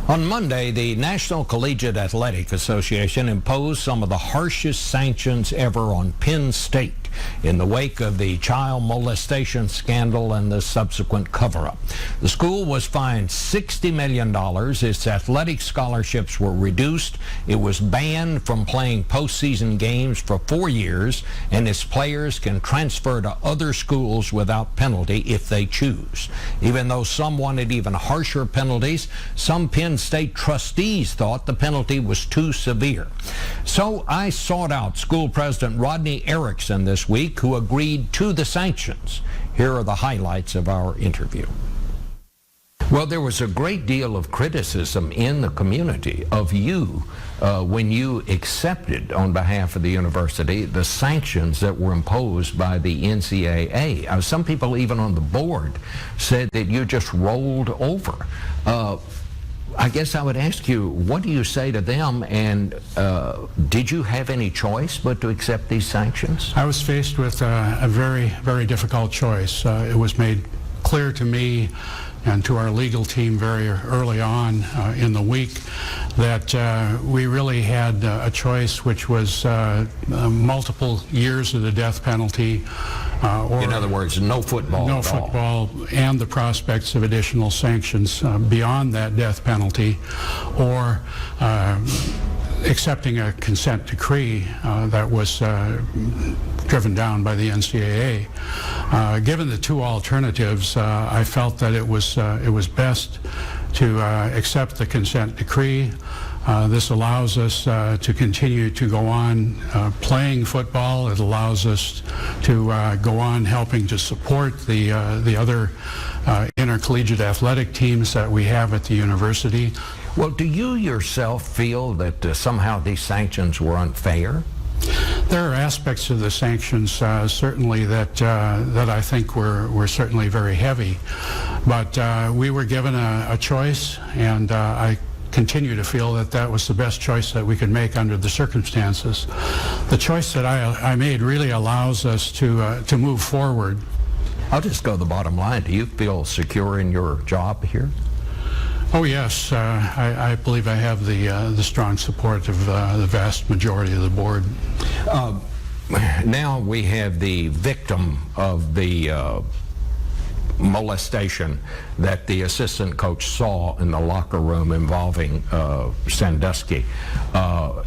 On Monday, the National Collegiate Athletic Association imposed some of the harshest sanctions ever on Penn State in the wake of the child molestation scandal and the subsequent cover-up. The school was fined $60 million. Its athletic scholarships were reduced. It was banned from playing postseason games for 4 years, and its players can transfer to other schools without penalty if they choose. Even though some wanted even harsher penalties, some Penn State trustees thought the penalty was too severe. So I sought out school president Rodney Erickson this week, who agreed to the sanctions. Here are the highlights of our interview. Well, there was a great deal of criticism in the community of you when you accepted, on behalf of the university, the sanctions that were imposed by the NCAA. Some people even on the board said that you just rolled over. I guess I would ask you, what do you say to them, and did you have any choice but to accept these sanctions? I was faced with a very, very difficult choice. It was made clear to me and to our legal team very early on in the week that we really had a choice, which was multiple years of the death penalty. Or, in other words, no football No football, and the prospects of additional sanctions beyond that death penalty, or accepting a consent decree that was driven down by the NCAA. Given the two alternatives, I felt that it was best to accept the consent decree. This allows us to continue to go on playing football. It allows us to go on helping to support the other intercollegiate athletic teams that we have at the university. Well, do you yourself feel that somehow these sanctions were unfair? There are aspects of the sanctions certainly that I think were certainly very heavy, but we were given a choice, and I continue to feel that that was the best choice that we could make under the circumstances. The choice that I made really allows us to move forward. I'll just go to the bottom line. Do you feel secure in your job here? Oh yes, I believe I have the strong support of the vast majority of the board. Now we have the victim of the molestation that the assistant coach saw in the locker room involving Sandusky.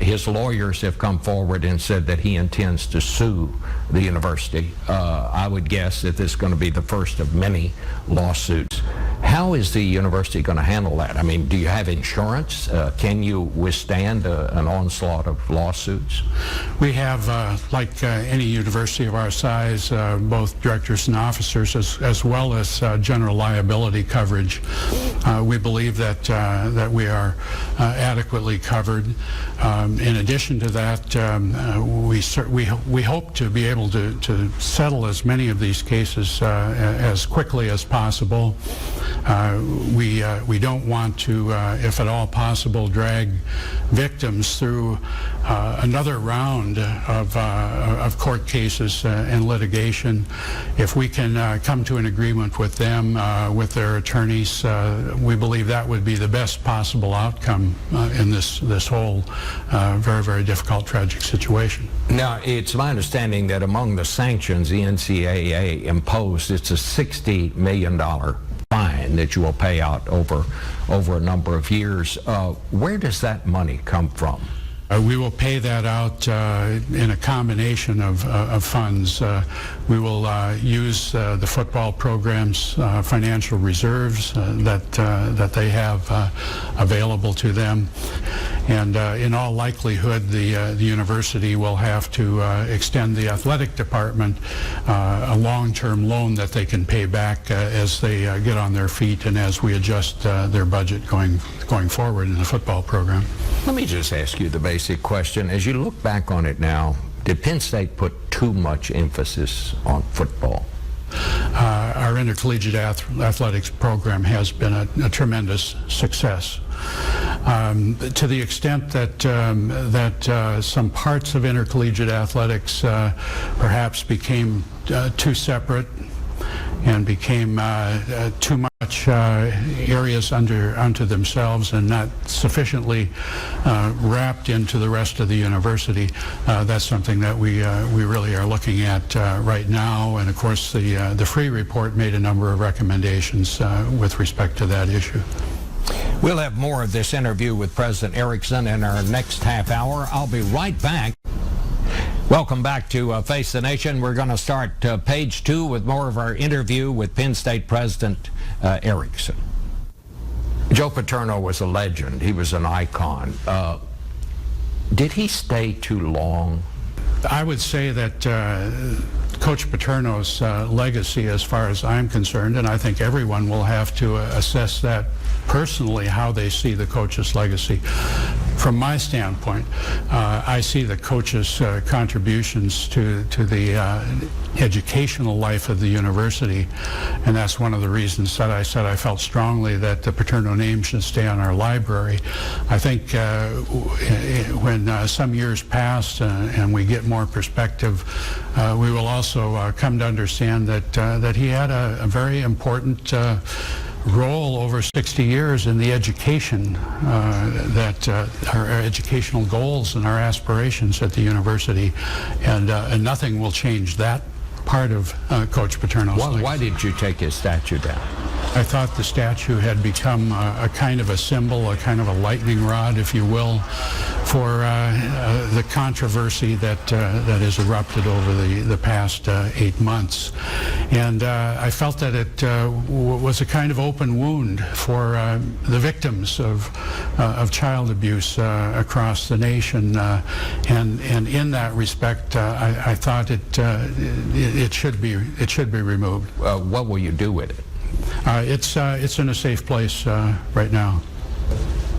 His lawyers have come forward and said that he intends to sue the university. I would guess that this is going to be the first of many lawsuits. How is the university going to handle that? I mean, do you have insurance? Can you withstand an onslaught of lawsuits? We have, like any university of our size, both directors and officers, as well as general liability coverage. We believe that we are adequately covered. In addition to that, we hope to be able to settle as many of these cases as quickly as possible. We don't want to, if at all possible, drag victims through another round of court cases and litigation. If we can come to an agreement with them, with their attorneys, we believe that would be the best possible outcome in this whole very, very difficult, tragic situation. Now, it's my understanding that among the sanctions the NCAA imposed, it's a $60 million fine that you will pay out over a number of years. Where does that money come from? We will pay that out in a combination of funds. We will use the football program's financial reserves that they have available to them. And in all likelihood, the university will have to extend the athletic department a long-term loan that they can pay back as they get on their feet and as we adjust their budget going forward in the football program. Let me just ask you the basic question. As you look back on it now, did Penn State put too much emphasis on football? Our intercollegiate athletics program has been a tremendous success. To the extent that some parts of intercollegiate athletics perhaps became too separate and became too much much areas unto themselves and not sufficiently wrapped into the rest of the university. That's something that we really are looking at right now. And of course, the Free Report made a number of recommendations with respect to that issue. We'll have more of this interview with President Erickson in our next half hour. I'll be right back. Welcome back to Face the Nation. We're going to start page 2 with more of our interview with Penn State President Erickson. Joe Paterno was a legend. He was an icon. Did he stay too long? I would say that Coach Paterno's legacy, as far as I'm concerned, and I think everyone will have to assess that personally, how they see the coach's legacy. From my standpoint, I see the coach's contributions to the educational life of the university, and that's one of the reasons that I said I felt strongly that the Paterno name should stay on our library. I think when some years pass and we get more perspective, we will also come to understand that he had a very important role over 60 years in the education, that our educational goals and our aspirations at the university, and nothing will change that part of Coach Paterno's legacy. Why did you take his statue down? I thought the statue had become a kind of a symbol, a kind of a lightning rod, if you will, for the controversy that has erupted over the past 8 months. And I felt that it was a kind of open wound for the victims of child abuse across the nation. And in that respect, I thought it should be removed. What will you do with it? It's in a safe place right now.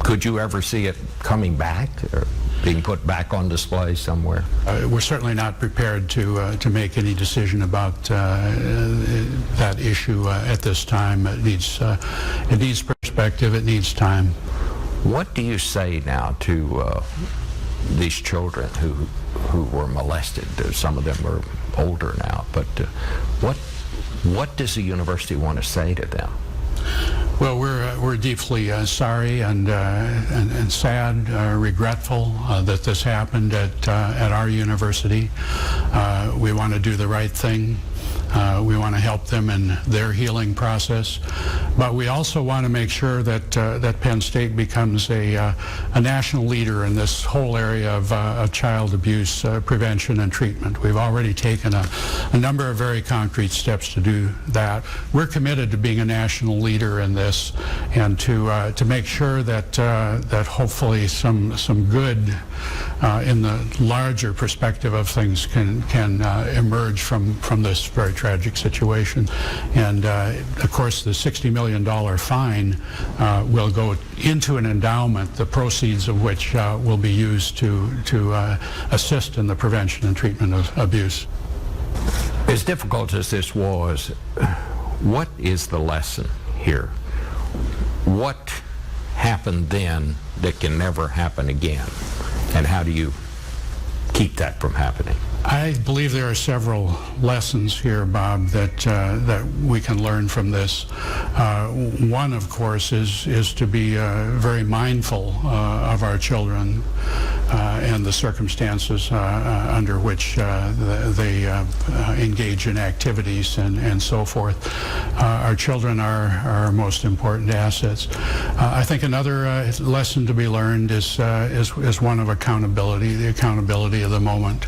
Could you ever see it coming back or being put back on display somewhere? We're certainly not prepared to make any decision about that issue at this time. It needs perspective. It needs time. What do you say now to these children who were molested? Some of them are older now, but what does the university want to say to them? Well, we're deeply sorry and sad, regretful that this happened at our university. We want to do the right thing. We want to help them in their healing process, but we also want to make sure that Penn State becomes a national leader in this whole area of child abuse prevention and treatment. We've already taken a number of very concrete steps to do that. We're committed to being a national leader in this, and to make sure that hopefully some good in the larger perspective of things can emerge from this very tragic situation. And of course, the $60 million fine will go into an endowment, the proceeds of which will be used to assist in the prevention and treatment of abuse. As difficult as this was, what is the lesson here? What happened then that can never happen again? And how do you keep that from happening? I believe there are several lessons here, Bob, that we can learn from this. One, of course, is to be very mindful of our children and the circumstances under which they engage in activities and so forth. Our children are our most important assets. I think another lesson to be learned is one of accountability, the accountability of the moment.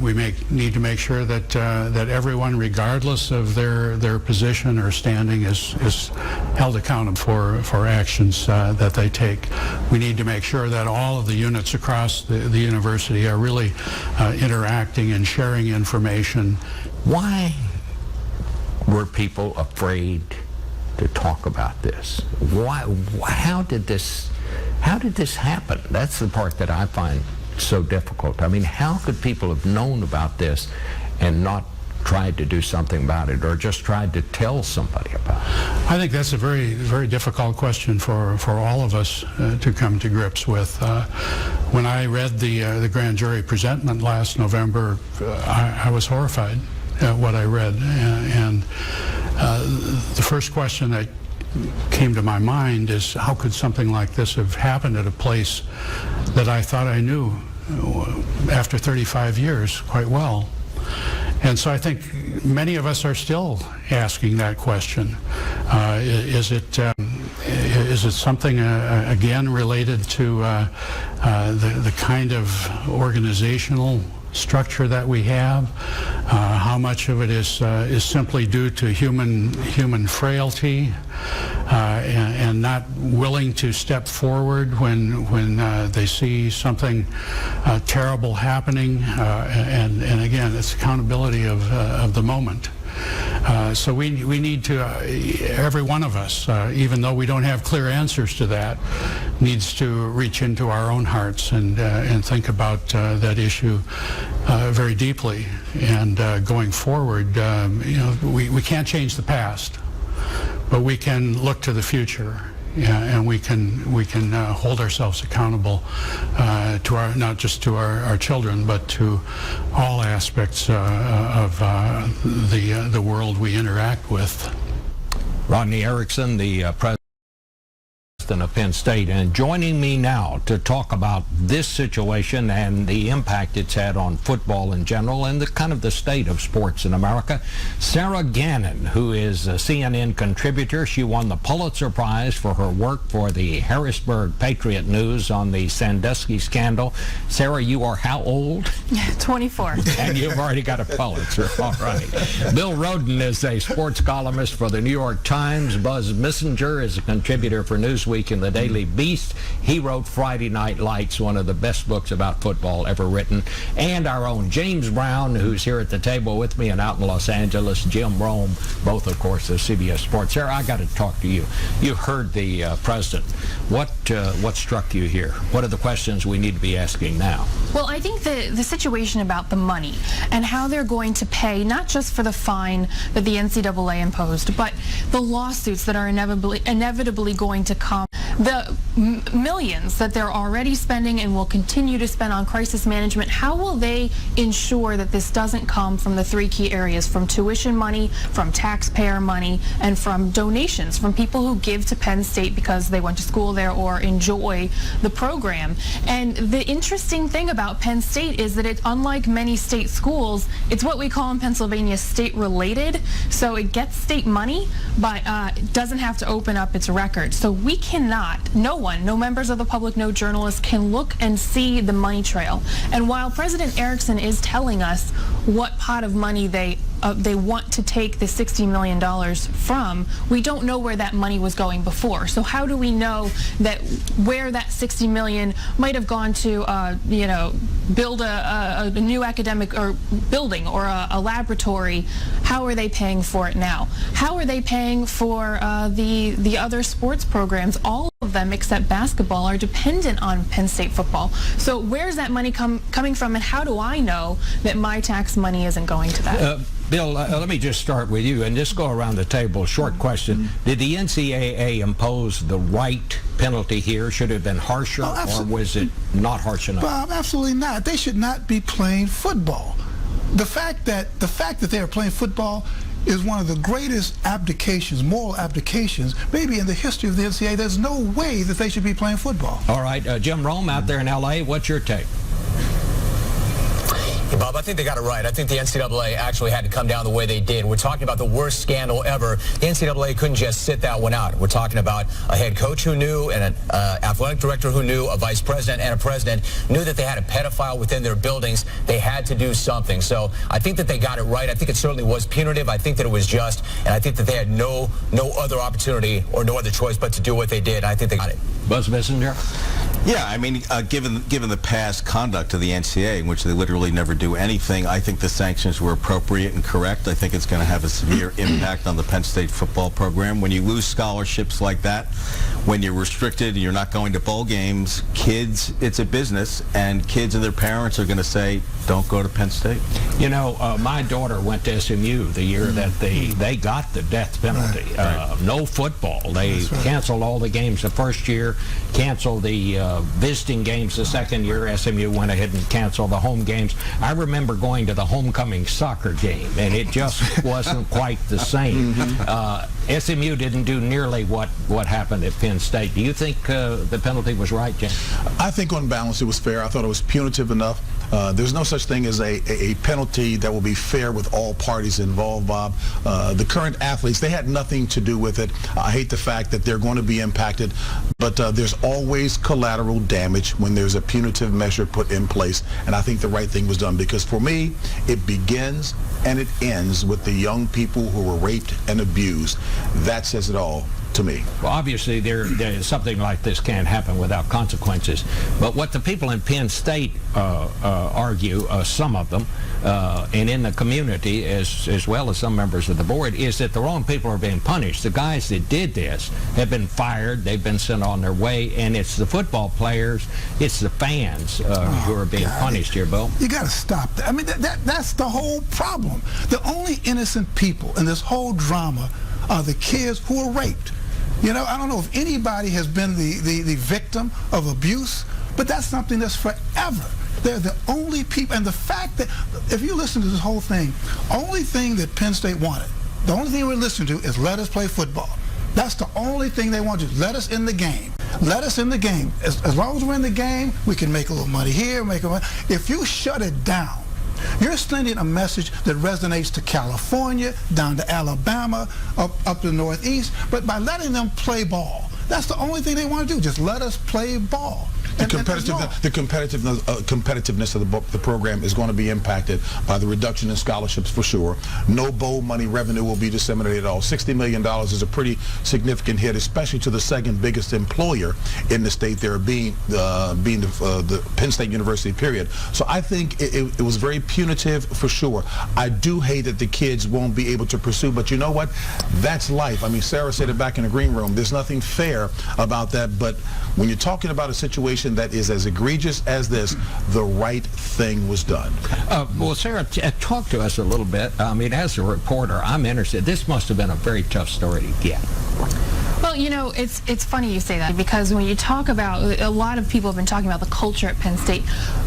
We need to make sure that everyone, regardless of their position or standing, is held accountable for actions that they take. We need to make sure that all of the units across the university are really interacting and sharing information. Why were people afraid to talk about this? How did this happen? That's the part that I find so difficult. I mean, how could people have known about this and not tried to do something about it, or just tried to tell somebody about it? I think that's a very, very difficult question for all of us to come to grips with. When I read the grand jury presentment last November, I was horrified at what I read, and The first question that came to my mind is, how could something like this have happened at a place that I thought I knew after 35 years quite well? And so I think many of us are still asking that question. Is it something, again, related to the kind of organizational structure that we have? How much of it is simply due to human frailty and not willing to step forward when they see something terrible happening? And again, it's accountability of the moment. So we need to, every one of us, even though we don't have clear answers to that, needs to reach into our own hearts and think about that issue very deeply. And going forward, we can't change the past, but we can look to the future. Yeah, and we can hold ourselves accountable to not just to our children, but to all aspects of the world we interact with. Rodney Erickson, the president of Penn State, and joining me now to talk about this situation and the impact it's had on football in general and the kind of the state of sports in America, Sarah Ganim, who is a CNN contributor. She won the Pulitzer Prize for her work for the Harrisburg Patriot News on the Sandusky scandal. Sarah, you are how old? 24. And you've already got a Pulitzer. All right. Bill Rhoden is a sports columnist for the New York Times. Buzz Messenger is a contributor for Newsweek in the Daily Beast. He wrote Friday Night Lights, one of the best books about football ever written. And our own James Brown, who's here at the table with me and out in Los Angeles, Jim Rome, both, of course, of CBS Sports. Sarah, I got to talk to you. You heard the president. What struck you here? What are the questions we need to be asking now? Well, I think the situation about the money and how they're going to pay, not just for the fine that the NCAA imposed, but the lawsuits that are inevitably going to come, the millions that they're already spending and will continue to spend on crisis management. How will they ensure that this doesn't come from the three key areas, from tuition money, from taxpayer money, and from donations from people who give to Penn State because they went to school there or enjoy the program? And the interesting thing about Penn State is that it's unlike many state schools, it's what we call in Pennsylvania state related. So it gets state money, but it doesn't have to open up its records. So we cannot, no one, no members of the public, no journalists can look and see the money trail. And while President Erickson is telling us what pot of money they want to take the $60 million from, we don't know where that money was going before. So how do we know that where that $60 million might have gone to, build a new academic or building or a laboratory? How are they paying for it now? How are they paying for the other sports programs? All of them except basketball are dependent on Penn State football. So where's that money coming from, and how do I know that my tax money isn't going to that? Bill, let me just start with you and just go around the table. Short question. Did the NCAA impose the right penalty here? Should it have been harsher, or was it not harsh enough? Bob, absolutely not. They should not be playing football. The fact that they are playing football is one of the greatest abdications, moral abdications, maybe in the history of the NCAA. There's no way that they should be playing football. All right, Jim Rome out there in L.A., what's your take? Bob, I think they got it right. I think the NCAA actually had to come down the way they did. We're talking about the worst scandal ever. The NCAA couldn't just sit that one out. We're talking about a head coach who knew, and an athletic director who knew, a vice president and a president knew that they had a pedophile within their buildings. They had to do something. So I think that they got it right. I think it certainly was punitive. I think that it was just, and I think that they had no other opportunity or no other choice but to do what they did. I think they got it. Buzz Messenger? Yeah, I mean, given the past conduct of the NCAA, in which they literally never do anything, I think the sanctions were appropriate and correct. I think it's going to have a severe impact on the Penn State football program. When you lose scholarships like that, when you're restricted and you're not going to bowl games, kids, it's a business, and kids and their parents are going to say, don't go to Penn State. You know, my daughter went to SMU the year that they got the death penalty. No football. They canceled all the games the first year, canceled the visiting games the second year. SMU went ahead and canceled the home games. I remember going to the homecoming soccer game, and it just wasn't quite the same. SMU didn't do nearly what happened at Penn State. Do you think the penalty was right, James? I think on balance it was fair. I thought it was punitive enough. There's no such thing as a penalty that will be fair with all parties involved, Bob. The current athletes, they had nothing to do with it. I hate the fact that they're going to be impacted, but there's always collateral damage when there's a punitive measure put in place, and I think the right thing was done, because for me, it begins and it ends with the young people who were raped and abused. That says it all to me. Well, obviously, something like this can't happen without consequences. But what the people in Penn State argue, some of them, and in the community, as well as some members of the board, is that the wrong people are being punished. The guys that did this have been fired. They've been sent on their way. And it's the football players, it's the fans who are being punished here, Bill. You got to stop that. I mean, that's the whole problem. The only innocent people in this whole drama are the kids who were raped. You know, I don't know if anybody has been the victim of abuse, but that's something that's forever. They're the only people, and the fact that, if you listen to this whole thing, only thing that Penn State wanted, the only thing we're listening to is let us play football. That's the only thing they want to do. Let us in the game. Let us in the game. As long as we're in the game, we can make a little money here, make a money. If you shut it down, you're sending a message that resonates to California, down to Alabama, up to the Northeast. But by letting them play ball, that's the only thing they want to do. Just let us play ball. The competitiveness of the program is going to be impacted by the reduction in scholarships for sure. No bowl money revenue will be disseminated at all. $60 million is a pretty significant hit, especially to the second biggest employer in the state there, being the Penn State University, period. So I think it was very punitive for sure. I do hate that the kids won't be able to pursue, but you know what? That's life. I mean, Sarah said it back in the green room. There's nothing fair about that, but when you're talking about a situation that is as egregious as this, the right thing was done. Well, Sarah, talk to us a little bit. I mean, as a reporter, I'm interested. This must have been a very tough story to get. Well, you know, it's funny you say that, because when you talk about, a lot of people have been talking about the culture at Penn State.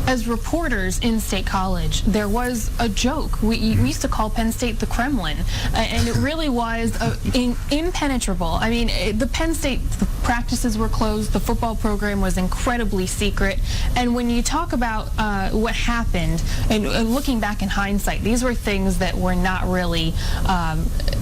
As reporters in State College, there was a joke. We used to call Penn State the Kremlin, and it really was impenetrable. I mean, the Penn State practices were closed, the football program was incredibly secret, and when you talk about what happened, and looking back in hindsight, these were things that were not really,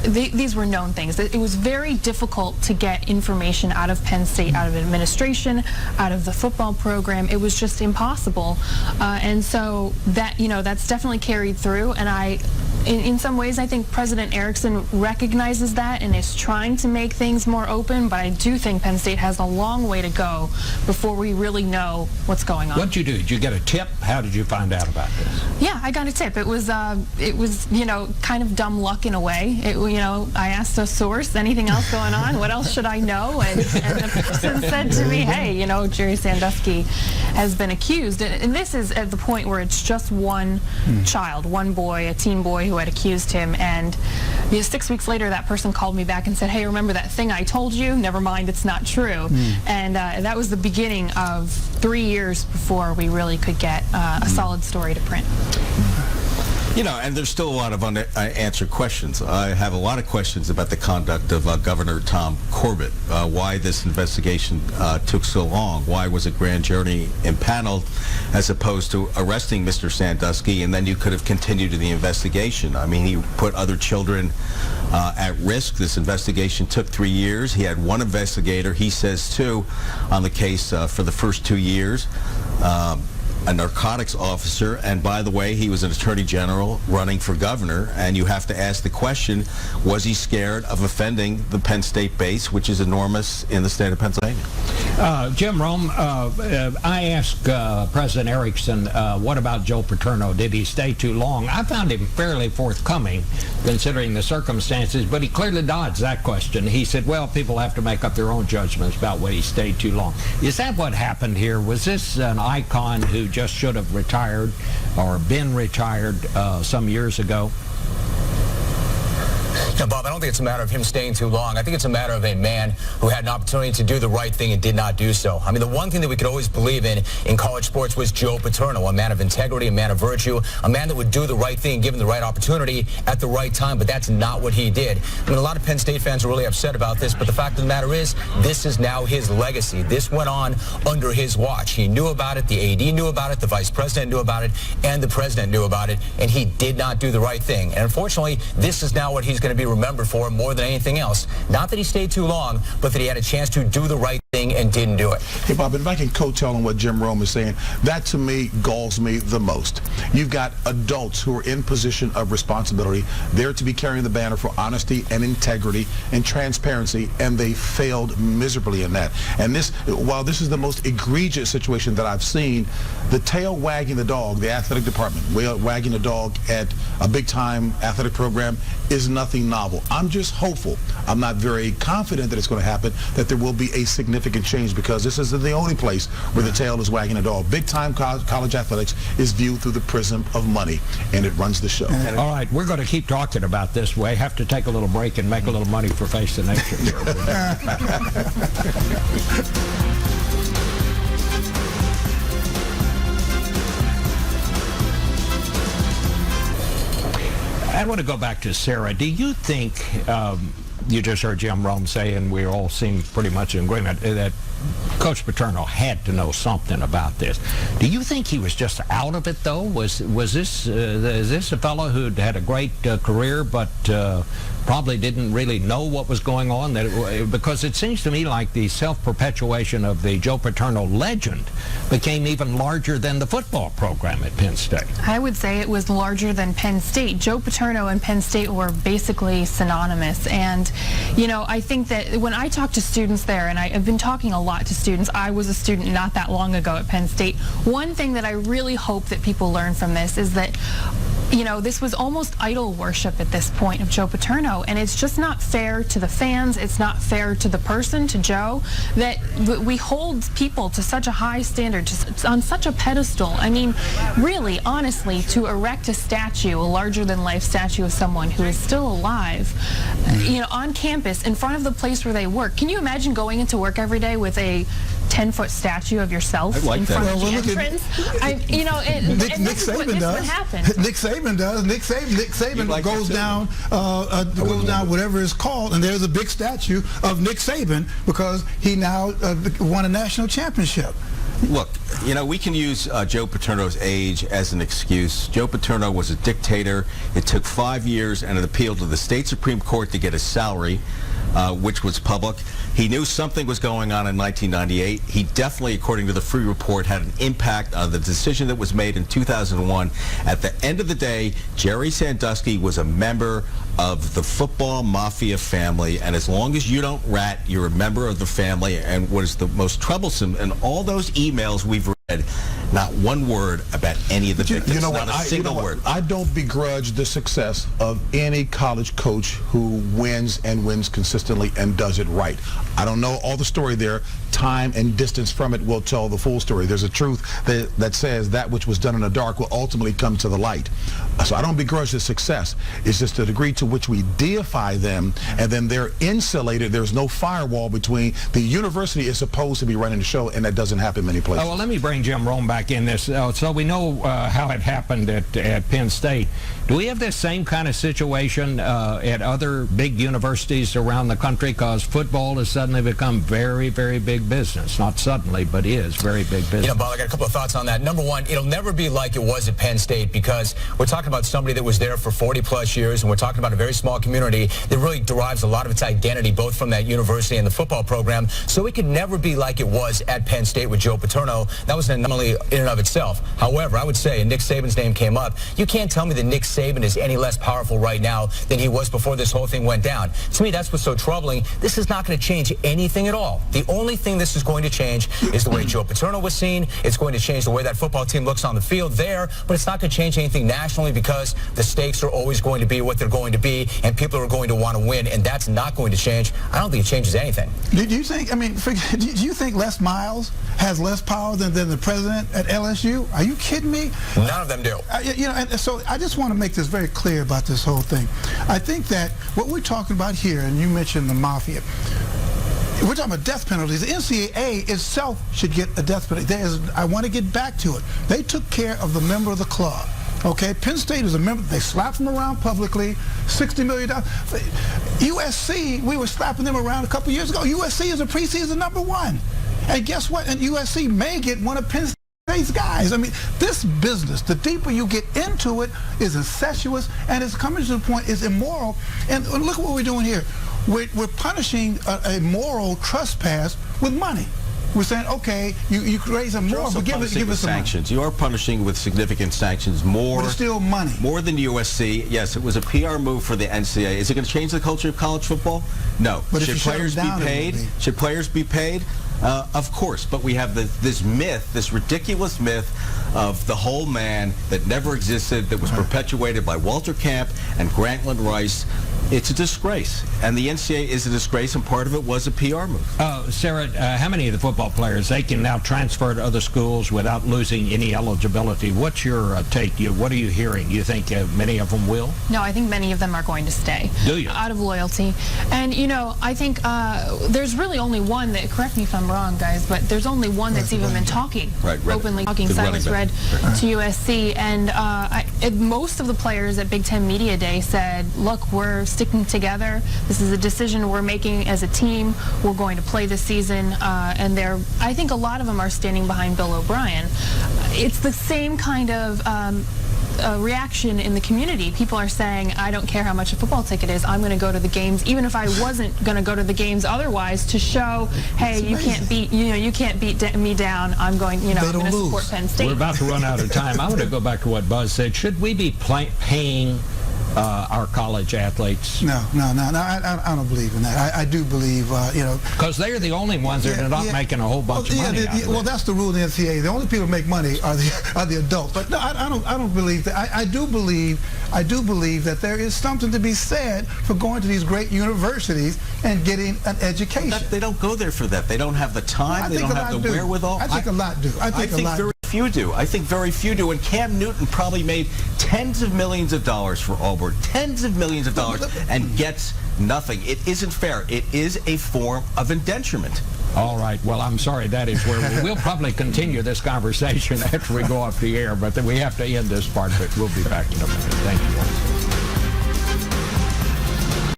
these were known things. It was very difficult to get information out of Penn State, out of administration, out of the football program. It was just impossible. And so that, you know, that's definitely carried through. And in some ways, I think President Erickson recognizes that and is trying to make things more open. But I do think Penn State has a long way to go before we really know what's going on. What did you do? Did you get a tip? How did you find out about this? Yeah, I got a tip. It was you know, kind of dumb luck in a way. You know, I asked a source, anything else going on? What else should I know? And the person said to me, hey, you know, Jerry Sandusky has been accused. And this is at the point where it's just one child, one boy, a teen boy who had accused him. And 6 weeks later, that person called me back and said, hey, remember that thing I told you? Never mind, it's not true. And that was the beginning of 3 years before we really could get a solid story to print. You know, and there's still a lot of unanswered questions. I have a lot of questions about the conduct of Governor Tom Corbett, why this investigation took so long, why was a grand jury impaneled as opposed to arresting Mr. Sandusky, and then you could have continued the investigation. I mean, he put other children at risk. This investigation took 3 years. He had one investigator, he says two, on the case for the first 2 years. A narcotics officer, and by the way, he was an attorney general running for governor, and you have to ask the question, was he scared of offending the Penn State base, which is enormous in the state of Pennsylvania? Jim Rome, I asked President Erickson, what about Joe Paterno? Did he stay too long? I found him fairly forthcoming considering the circumstances, but he clearly dodged that question. He said, well, people have to make up their own judgments about whether he stayed too long. Is that what happened here? Was this an icon who just should have retired or been retired some years ago? Now, Bob, I don't think it's a matter of him staying too long. I think it's a matter of a man who had an opportunity to do the right thing and did not do so. I mean, the one thing that we could always believe in college sports was Joe Paterno, a man of integrity, a man of virtue, a man that would do the right thing given the right opportunity at the right time, but that's not what he did. I mean, a lot of Penn State fans are really upset about this, but the fact of the matter is, this is now his legacy. This went on under his watch. He knew about it, the AD knew about it, the vice president knew about it, and the president knew about it, and he did not do the right thing. And unfortunately, this is now what he's going to be remembered for more than anything else. Not that he stayed too long, but that he had a chance to do the right thing and didn't do it. Hey, Bob, if I can coattail on what Jim Rome is saying, that to me galls me the most. You've got adults who are in position of responsibility. They're to be carrying the banner for honesty and integrity and transparency, and they failed miserably in that. And this, while this is the most egregious situation that I've seen, the tail wagging the dog, the athletic department, wagging the dog at a big-time athletic program is nothing novel. I'm just hopeful. I'm not very confident that it's going to happen, that there will be a significant change, because this isn't the only place where the tail is wagging a dog. Big-time college athletics is viewed through the prism of money, and it runs the show. All right, we're going to keep talking about this. We have to take a little break and make a little money for Face the Nation here. I want to go back to Sarah. Do you think, you just heard Jim Rome say, and we all seem pretty much in agreement, that Coach Paterno had to know something about this. Do you think he was just out of it, though? Is this a fellow who'd had a great career, but probably didn't really know what was going on? Because it seems to me like the self-perpetuation of the Joe Paterno legend became even larger than the football program at Penn State. I would say it was larger than Penn State. Joe Paterno and Penn State were basically synonymous. And, you know, I think that when I talk to students there, and I've been talking a lot to students, I was a student not that long ago at Penn State, one thing that I really hope that people learn from this is that, you know, this was almost idol worship at this point of Joe Paterno, and it's just not fair to the fans, it's not fair to the person, to Joe, that we hold people to such a high standard, just on such a pedestal. I mean, really, honestly, to erect a statue, a larger-than-life statue of someone who is still alive, you know, on campus, in front of the place where they work. Can you imagine going into work every day with a 10-foot statue of yourself in front of the entrance? You know, Nick Saban does. Nick Saban does. Nick Saban goes down, whatever it's called, and there's a big statue of Nick Saban because he now won a national championship. Look, you know, we can use Joe Paterno's age as an excuse. Joe Paterno was a dictator. It took 5 years and an appeal to the state Supreme Court to get his salary, which was public. He knew something was going on in 1998. He definitely, according to the Free Report, had an impact on the decision that was made in 2001. At the end of the day, Jerry Sandusky was a member of the football mafia family, and as long as you don't rat, you're a member of the family. And what is the most troublesome in all those emails we've read, not one word about any of the victims. You know not what? a single word. I don't begrudge the success of any college coach who wins consistently and does it right. I don't know all the story there. Time and distance from it will tell the full story. There's a truth that says that which was done in the dark will ultimately come to the light. So I don't begrudge the success. It's just the degree to which we deify them, and then they're insulated. There's no firewall between. The university is supposed to be running the show, and that doesn't happen many places. Oh, well, let me bring Jim Rome back in this. So we know how it happened at Penn State. Do we have this same kind of situation at other big universities around the country? Because football has suddenly become very, very big business. Not suddenly, but is very big business. You know, Bob, I got a couple of thoughts on that. Number one, it'll never be like it was at Penn State, because we're talking about somebody that was there for 40-plus years, and we're talking about a very small community that really derives a lot of its identity both from that university and the football program. So it could never be like it was at Penn State with Joe Paterno. That was an anomaly in and of itself. However, I would say, and Nick Saban's name came up, you can't tell me that Nick Saban is any less powerful right now than he was before this whole thing went down. To me, that's what's so troubling. This is not going to change anything at all. The only thing this is going to change is the way Joe Paterno was seen. It's going to change the way that football team looks on the field there, but it's not going to change anything nationally because the stakes are always going to be what they're going to be, and people are going to want to win, and that's not going to change. I don't think it changes anything. Do you think, I mean, do you think Les Miles has less power than the president at LSU? Are you kidding me? None of them do. You know, and so I just want to make this very clear about this whole thing. I think that what we're talking about here, and you mentioned the mafia, we're talking about death penalties. The NCAA itself should get a death penalty. I want to get back to it. They took care of the member of the club. Okay, Penn State is a member. They slapped them around publicly, $60 million. USC, we were slapping them around a couple years ago. USC is a preseason #1. And guess what? And USC may get one of Penn State's guys. I mean, this business, the deeper you get into it, is incestuous, and it's coming to the point, it's immoral. And look at what we're doing here. We're punishing a moral trespass with money. We're saying, okay, you raise a moral, but give us some sanctions. You are punishing with significant sanctions more. But it's still money. More than USC. Yes, it was a PR move for the NCAA. Is it going to change the culture of college football? No. But should players be paid? Should players be paid? Of course, but we have this myth, this ridiculous myth of the whole man that never existed, that was perpetuated by Walter Camp and Grantland Rice. It's a disgrace, and the NCAA is a disgrace, and part of it was a PR move. Sarah, how many of the football players, they can now transfer to other schools without losing any eligibility? What's your take? What are you hearing? You think many of them will? No, I think many of them are going to stay. Do you? Out of loyalty. And, you know, I think there's really only one that, correct me if I'm wrong, guys, but there's only one that's even been talking, openly talking, Cyrus Red, to USC. And most of the players at Big Ten Media Day said, look, we're sticking together. This is a decision we're making as a team. We're going to play this season. And I think a lot of them are standing behind Bill O'Brien. It's the same kind of reaction in the community. People are saying, I don't care how much a football ticket is, I'm going to go to the games, even if I wasn't going to go to the games otherwise, to show, hey, you can't beat me down. I'm going, I'm going to support Penn State. We're about to run out of time. I want to go back to what Buzz said. Should we be paying our college athletes? No, I don't believe in that. I do believe, because they're the only ones that are not making a whole bunch of money. Well, that's the rule in the NCAA. The only people who make money are the adults. But no, I don't believe that. I do believe that there is something to be said for going to these great universities and getting an education. They don't go there for that. They don't have the time. They don't have the wherewithal. I think a lot do. I think very few do. I think very few do. And Cam Newton probably made tens of millions of dollars for Auburn, tens of millions of dollars, and gets nothing. It isn't fair. It is a form of indenturement. All right. Well, I'm sorry. That is where we'll probably continue this conversation after we go off the air, but then we have to end this part of it. We'll be back in a minute. Thank you.